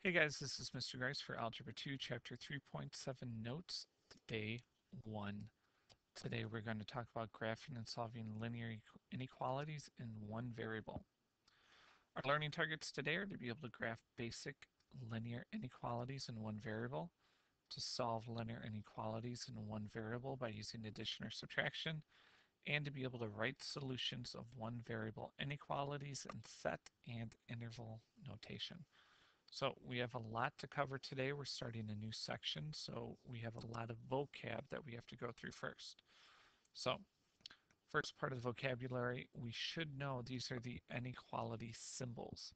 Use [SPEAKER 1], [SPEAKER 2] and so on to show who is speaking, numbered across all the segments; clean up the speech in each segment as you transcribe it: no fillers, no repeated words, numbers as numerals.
[SPEAKER 1] Hey guys, this is Mr. Grice for Algebra 2, Chapter 3.7 Notes, Day 1. Today we're going to talk about graphing and solving linear inequalities in one variable. Our learning targets today are to be able to graph basic linear inequalities in one variable, to solve linear inequalities in one variable by using addition or subtraction, and to be able to write solutions of one variable inequalities in set and interval notation. So we have a lot to cover today. We're starting a new section, so we have a lot of vocab that we have to go through first. So first part of the vocabulary, we should know these are the inequality symbols.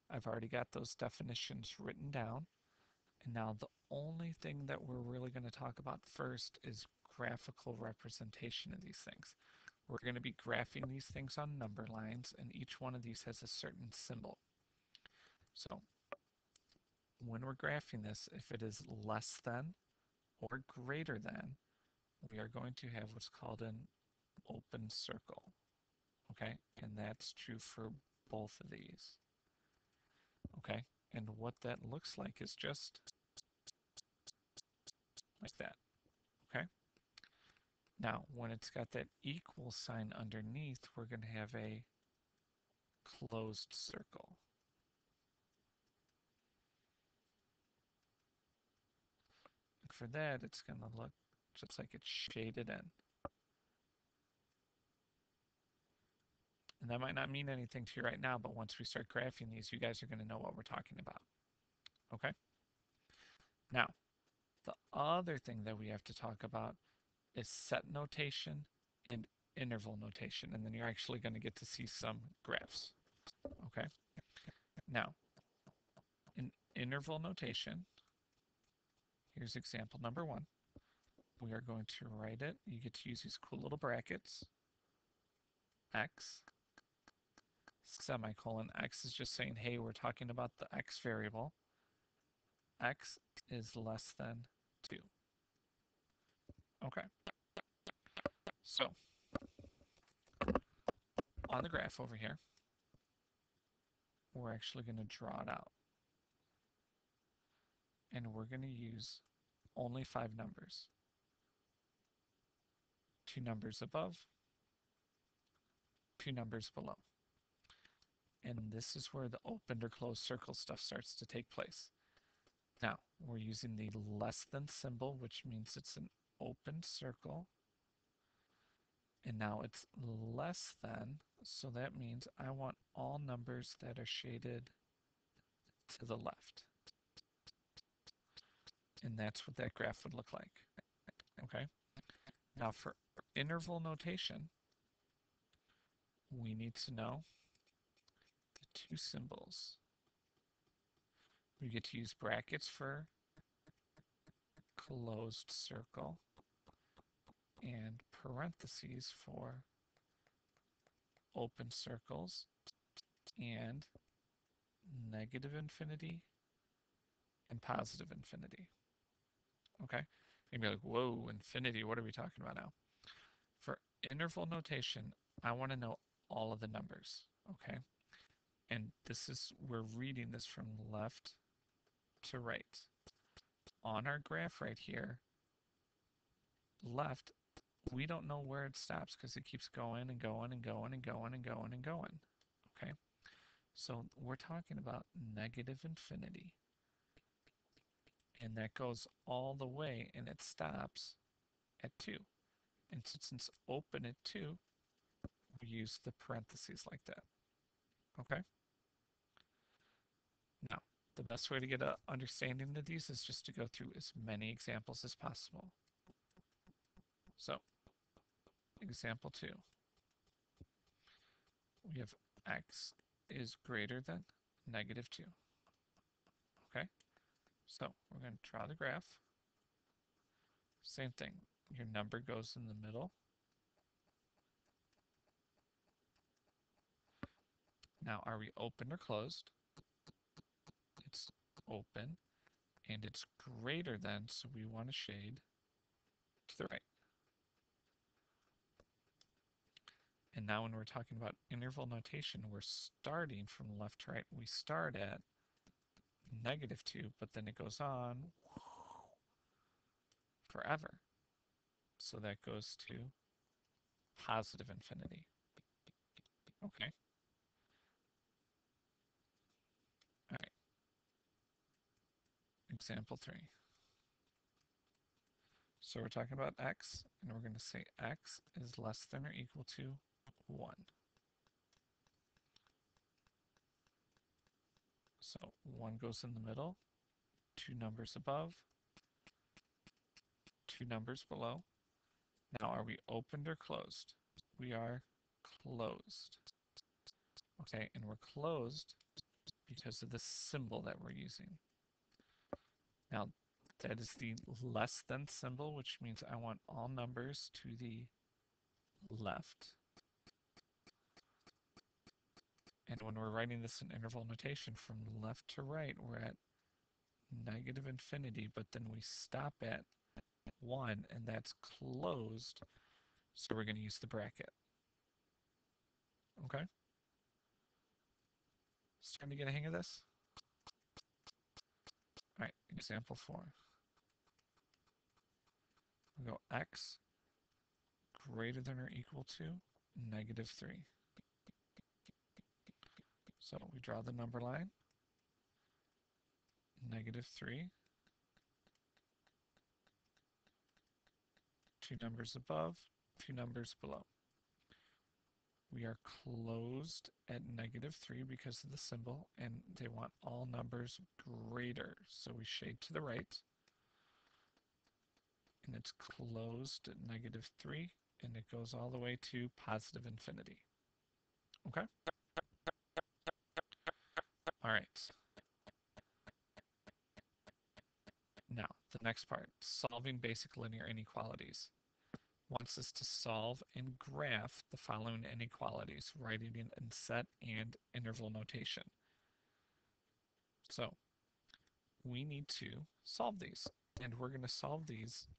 [SPEAKER 1] I've already got those definitions written down. And now the only thing that we're really going to talk about first is graphical representation of these things. We're going to be graphing these things on number lines, and each one of these has a certain symbol. So when we're graphing this, if it is less than or greater than, we are going to have what's called an open circle. Okay, and that's true for both of these. Okay, and what that looks like is just like that. Okay, now when it's got that equal sign underneath, we're going to have a closed circle. And for that, it's going to look just like it's shaded in. And that might not mean anything to you right now, but once we start graphing these, you guys are going to know what we're talking about. Okay? Now, the other thing that we have to talk about is set notation and interval notation, and then you're actually going to get to see some graphs. Okay? Now, in interval notation, here's example number 1. We are going to write it. You get to use these cool little brackets. X, semicolon. X is just saying, hey, we're talking about the X variable. X is less than 2. Okay. So, on the graph over here, we're actually going to draw it out. And we're going to use only 5 numbers. 2 numbers above, 2 numbers below. And this is where the opened or closed circle stuff starts to take place. Now, we're using the less than symbol, which means it's an open circle. And now it's less than, so that means I want all numbers that are shaded to the left. And that's what that graph would look like. Okay? Now for interval notation, we need to know the 2 symbols. We get to use brackets for closed circle and parentheses for open circles and negative infinity and positive infinity. Okay? You'd be like, whoa, infinity, what are we talking about now? For interval notation, I want to know all of the numbers, okay? And this is, we're reading this from left to right. On our graph right here, left, we don't know where it stops because it keeps going and going and going and going and going and going, okay? So we're talking about negative infinity. And that goes all the way and it stops at 2. And since it's open at 2, we use the parentheses like that. Okay? Now, the best way to get an understanding of these is just to go through as many examples as possible. So, example 2. We have x is greater than negative 2. Okay? So, we're going to draw the graph. Same thing. Your number goes in the middle. Now, are we open or closed? It's open, and it's greater than, so we want to shade to the right. And now when we're talking about interval notation, we're starting from left to right. We start at -2, but then it goes on forever. So that goes to positive infinity. Okay. All right. Example 3. So we're talking about x, and we're going to say x is less than or equal to 1. So 1 goes in the middle, 2 numbers above, 2 numbers below. Now, are we opened or closed? We are closed. Okay, and we're closed because of the symbol that we're using. Now, that is the less than symbol, which means I want all numbers to the left. And when we're writing this in interval notation from left to right, we're at -infinity, but then we stop at 1, and that's closed, so we're going to use the bracket. Okay? Starting to get a hang of this? All right, example 4. We go x greater than or equal to -3. So we draw the number line, -3, 2 numbers above, 2 numbers below. We are closed at -3 because of the symbol, and they want all numbers greater. So we shade to the right, and it's closed at -3, and it goes all the way to positive infinity. Okay? All right. Now, the next part, solving basic linear inequalities. Wants us to solve and graph the following inequalities, writing in set and interval notation. So we need to solve these, and we're going to solve these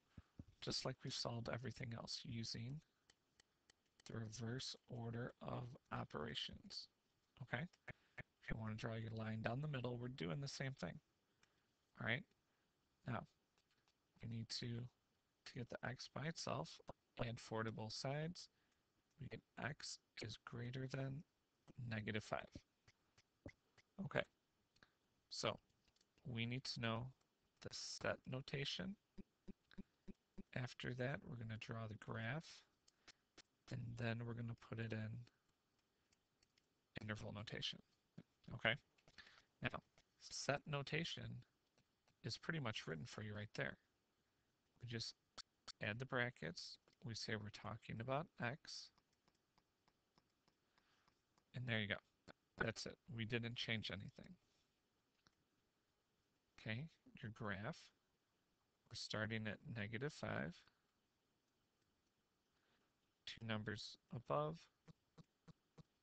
[SPEAKER 1] just like we've solved everything else, using the reverse order of operations. Okay? If you want to draw your line down the middle, we're doing the same thing. All right? Now, we need to get the x by itself, add 4 to both sides. We get x is greater than -5. Okay, so we need to know the set notation. After that, we're going to draw the graph, and then we're going to put it in interval notation. Okay, now set notation is pretty much written for you right there. We just add the brackets, we say we're talking about x, and there you go. That's it. We didn't change anything. Okay, your graph, we're starting at -5, 2 numbers above,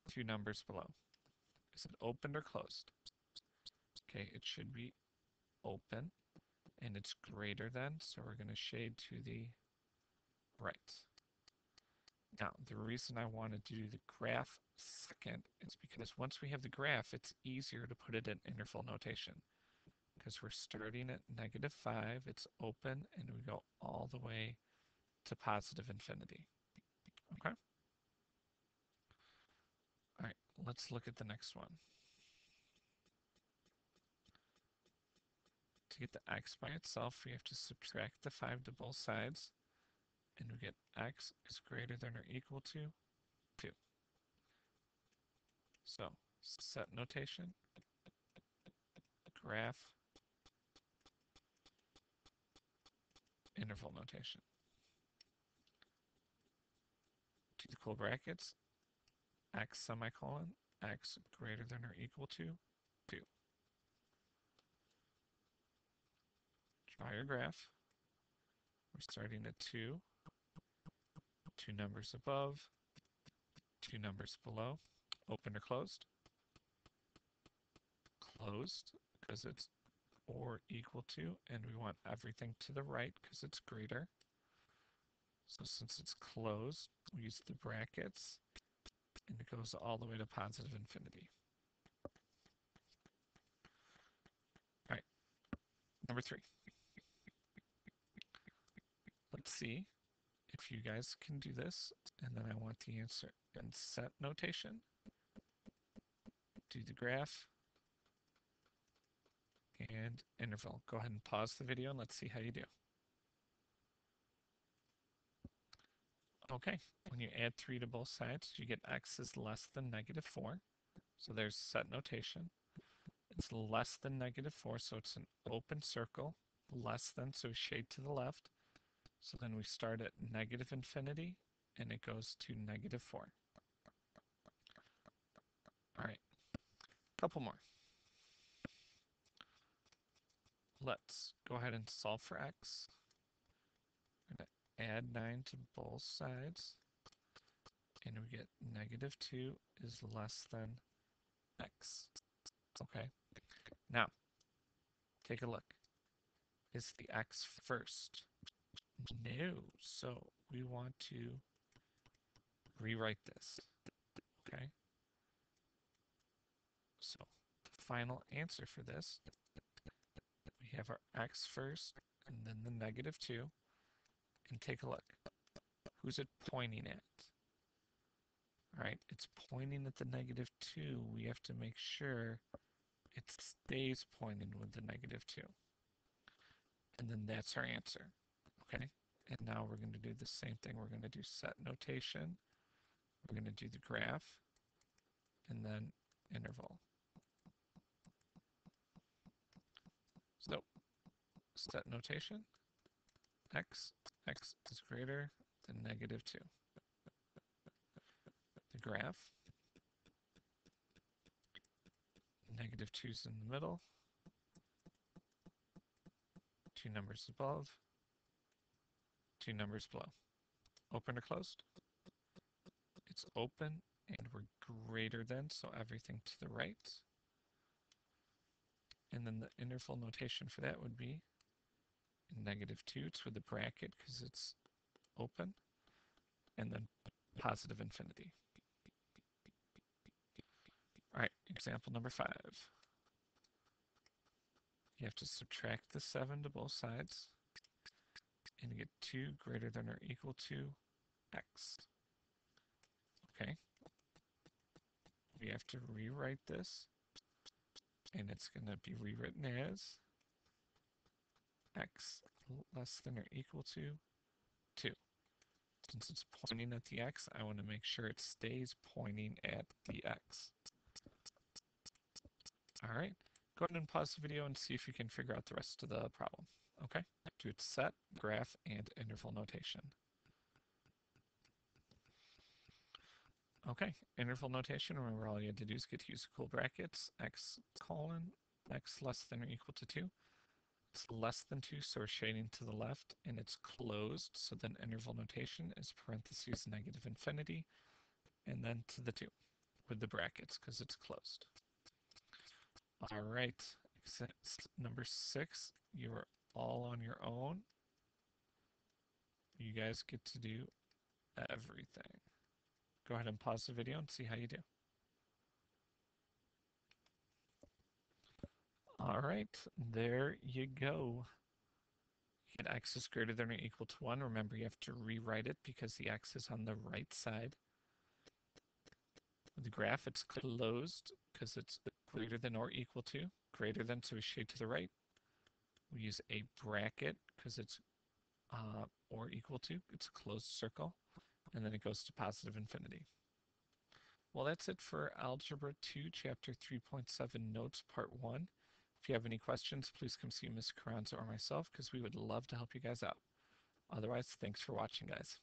[SPEAKER 1] 2 numbers below. Is it opened or closed? Okay, it should be open, and it's greater than, so we're going to shade to the right. Now, the reason I want to do the graph second is because once we have the graph, it's easier to put it in interval notation. Because we're starting at -5, it's open, and we go all the way to positive infinity. Okay? All right, let's look at the next one. To get the x by itself, we have to subtract the 5 to both sides, and we get x is greater than or equal to 2. So, set notation, graph, interval notation. To the cool brackets, x semicolon, x greater than or equal to 2. Draw your graph. We're starting at 2, 2 numbers above, 2 numbers below. Open or closed? Closed, because it's or equal to, and we want everything to the right because it's greater. So since it's closed, we use the brackets, and it goes all the way to positive infinity. number 3. Let's see if you guys can do this. And then I want the answer in set notation. Do the graph and interval. Go ahead and pause the video and let's see how you do. Okay, when you add 3 to both sides, you get x is less than -4. So there's set notation. It's less than -4, so it's an open circle. Less than, so shade to the left. So then we start at -infinity, and it goes to -4. All right, a couple more. Let's go ahead and solve for x. We're going to add 9 to both sides, and we get -2 is less than x. Okay, now take a look. Is the x first? No, so we want to rewrite this. Okay, so the final answer for this, we have our x first and then the -2, and take a look. Who's it pointing at? All right, it's pointing at the -2. We have to make sure it stays pointing with the -2. And then that's our answer. Okay, and now we're going to do the same thing. We're going to do set notation. We're going to do the graph and then interval. So set notation, x is greater than -2. The graph, -2 is in the middle, 2 numbers above, 2 numbers below. Open or closed? It's open, and we're greater than, so everything to the right. And then the interval notation for that would be -2. It's with the bracket because it's open, and then positive infinity. All right, example number 5. You have to subtract the 7 to both sides, and you get 2 greater than or equal to x. Okay. We have to rewrite this, and it's going to be rewritten as x less than or equal to 2. Since it's pointing at the x, I want to make sure it stays pointing at the x. All right, go ahead and pause the video and see if you can figure out the rest of the problem. Okay, do its set, graph, and interval notation. Okay, interval notation, remember all you had to do is get to use equal brackets, x colon, x less than or equal to 2. It's less than 2, so we're shading to the left, and it's closed, so then interval notation is parentheses -infinity, and then to the 2 with the brackets because it's closed. All right, number 6, you're all on your own. You guys get to do everything. Go ahead and pause the video and see how you do. All right, there you go. You get x is greater than or equal to 1. Remember, you have to rewrite it because the x is on the right side. With the graph, it's closed because it's greater than or equal to. Greater than, so we shade to the right. We use a bracket because it's or equal to. It's a closed circle. And then it goes to positive infinity. Well, that's it for Algebra 2, Chapter 3.7 Notes, Part 1. If you have any questions, please come see Ms. Carranza or myself because we would love to help you guys out. Otherwise, thanks for watching, guys.